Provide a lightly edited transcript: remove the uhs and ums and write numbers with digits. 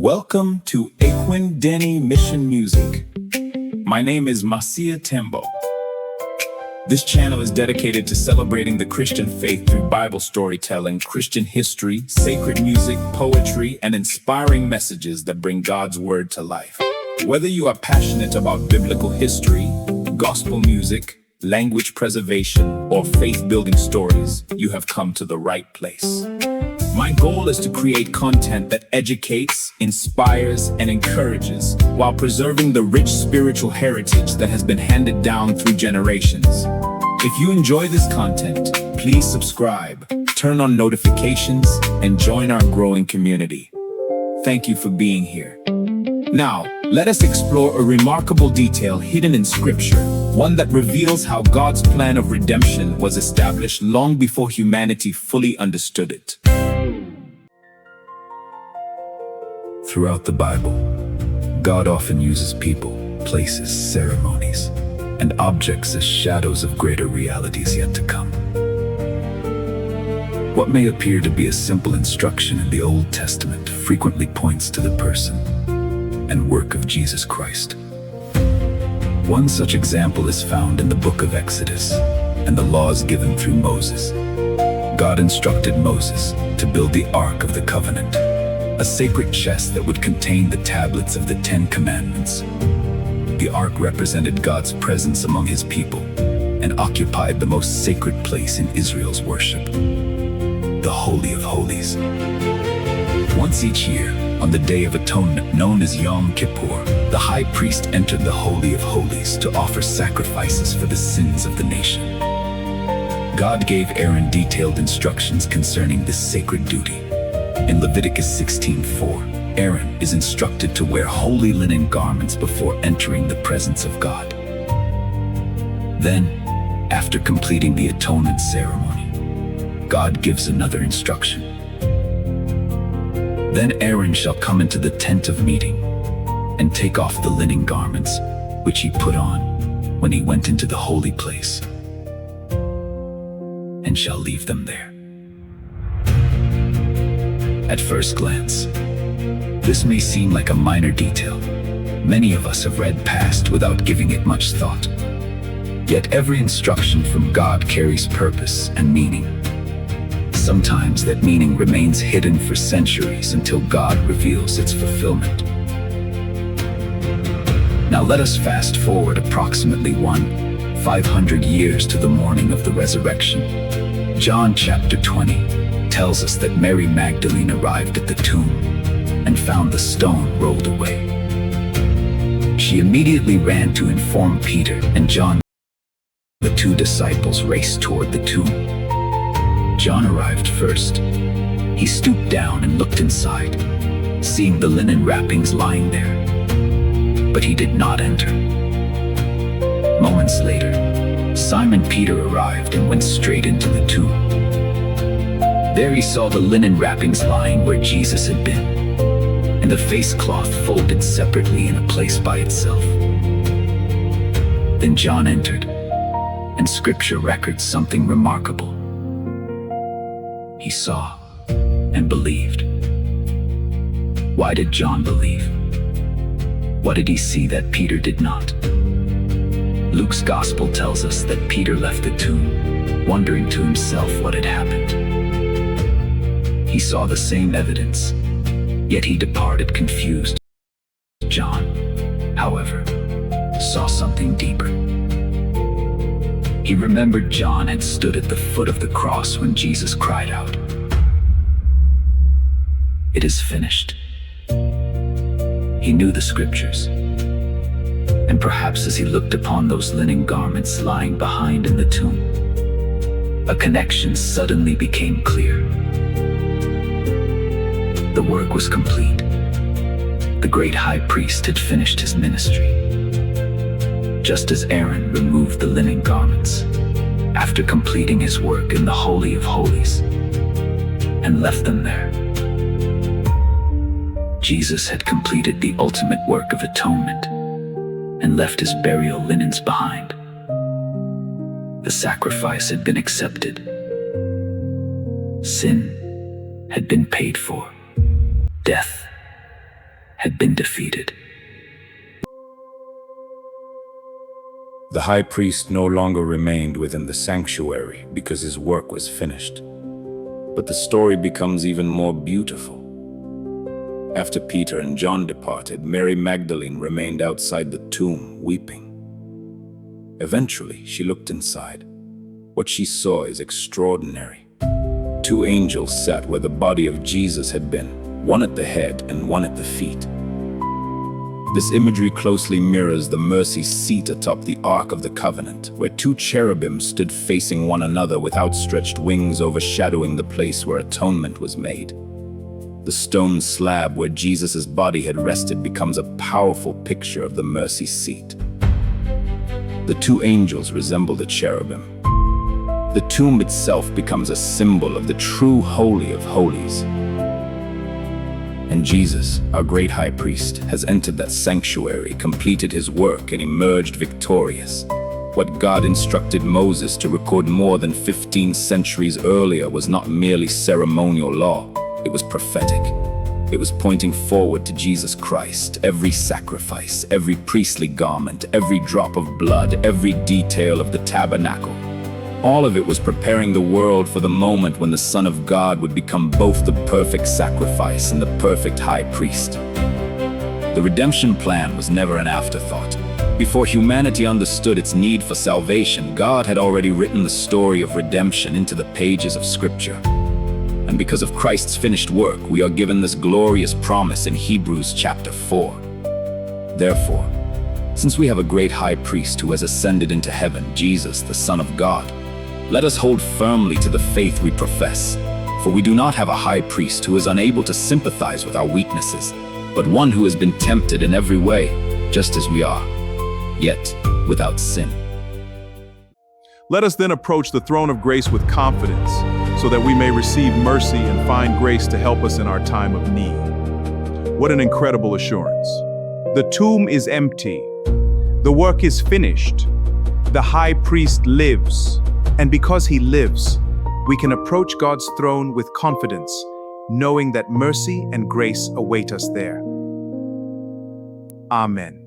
Welcome to Aquin Denny Mission Music. My name is Masia Tembo. This channel is dedicated to celebrating the Christian faith through Bible storytelling, Christian history, sacred music, poetry, and inspiring messages that bring God's word to life. Whether you are passionate about biblical history, gospel music, language preservation, or faith-building stories, you have come to the right place. My goal is to create content that educates, inspires, and encourages, while preserving the rich spiritual heritage that has been handed down through generations. If you enjoy this content, please subscribe, turn on notifications, and join our growing community. Thank you for being here. Now, let us explore a remarkable detail hidden in Scripture, one that reveals how God's plan of redemption was established long before humanity fully understood it. Throughout the Bible, God often uses people, places, ceremonies, and objects as shadows of greater realities yet to come. What may appear to be a simple instruction in the Old Testament frequently points to the person and work of Jesus Christ. One such example is found in the book of Exodus and the laws given through Moses. God instructed Moses to build the Ark of the Covenant, a sacred chest that would contain the tablets of the Ten Commandments. The Ark represented God's presence among his people and occupied the most sacred place in Israel's worship, the Holy of Holies. Once each year, on the Day of Atonement known as Yom Kippur, the high priest entered the Holy of Holies to offer sacrifices for the sins of the nation. God gave Aaron detailed instructions concerning this sacred duty. In Leviticus 16:4, Aaron is instructed to wear holy linen garments before entering the presence of God. Then, after completing the atonement ceremony, God gives another instruction. Then Aaron shall come into the tent of meeting and take off the linen garments which he put on when he went into the holy place, and shall leave them there. At first glance, this may seem like a minor detail. Many of us have read past without giving it much thought. Yet every instruction from God carries purpose and meaning. Sometimes that meaning remains hidden for centuries until God reveals its fulfillment. Now let us fast forward approximately 500 years to the morning of the resurrection. John chapter 20 tells us that Mary Magdalene arrived at the tomb and found the stone rolled away. She immediately ran to inform Peter and John. The two disciples raced toward the tomb. John arrived first. He stooped down and looked inside, seeing the linen wrappings lying there. But he did not enter. Moments later, Simon Peter arrived and went straight into the tomb. There he saw the linen wrappings lying where Jesus had been, and the face cloth folded separately in a place by itself. Then John entered, and Scripture records something remarkable. He saw and believed. Why did John believe? What did he see that Peter did not? Luke's gospel tells us that Peter left the tomb, wondering to himself what had happened. He saw the same evidence, yet he departed confused. John, however, saw something deeper. He remembered John had stood at the foot of the cross when Jesus cried out, "It is finished." He knew the Scriptures, and perhaps as he looked upon those linen garments lying behind in the tomb, a connection suddenly became clear. The work was complete. The great high priest had finished his ministry. Just as Aaron removed the linen garments after completing his work in the Holy of Holies and left them there, Jesus had completed the ultimate work of atonement and left his burial linens behind. The sacrifice had been accepted. Sin had been paid for. Death had been defeated. The high priest no longer remained within the sanctuary because his work was finished. But the story becomes even more beautiful. After Peter and John departed, Mary Magdalene remained outside the tomb, weeping. Eventually, she looked inside. What she saw is extraordinary. 2 angels sat where the body of Jesus had been, one at the head and one at the feet. This imagery closely mirrors the mercy seat atop the Ark of the Covenant, where 2 cherubim stood facing one another with outstretched wings overshadowing the place where atonement was made. The stone slab where Jesus' body had rested becomes a powerful picture of the mercy seat. The 2 angels resemble the cherubim. The tomb itself becomes a symbol of the true Holy of Holies. And Jesus, our great high priest, has entered that sanctuary, completed his work, and emerged victorious. What God instructed Moses to record more than 15 centuries earlier was not merely ceremonial law. It was prophetic. It was pointing forward to Jesus Christ. Every sacrifice, every priestly garment, every drop of blood, every detail of the tabernacle. All of it was preparing the world for the moment when the Son of God would become both the perfect sacrifice and the perfect high priest. The redemption plan was never an afterthought. Before humanity understood its need for salvation, God had already written the story of redemption into the pages of Scripture. And because of Christ's finished work, we are given this glorious promise in Hebrews chapter 4. Therefore, since we have a great high priest who has ascended into heaven, Jesus, the Son of God, let us hold firmly to the faith we profess. For we do not have a high priest who is unable to sympathize with our weaknesses, but one who has been tempted in every way, just as we are, yet without sin. Let us then approach the throne of grace with confidence, so that we may receive mercy and find grace to help us in our time of need. What an incredible assurance. The tomb is empty. The work is finished. The high priest lives. And because he lives, we can approach God's throne with confidence, knowing that mercy and grace await us there. Amen.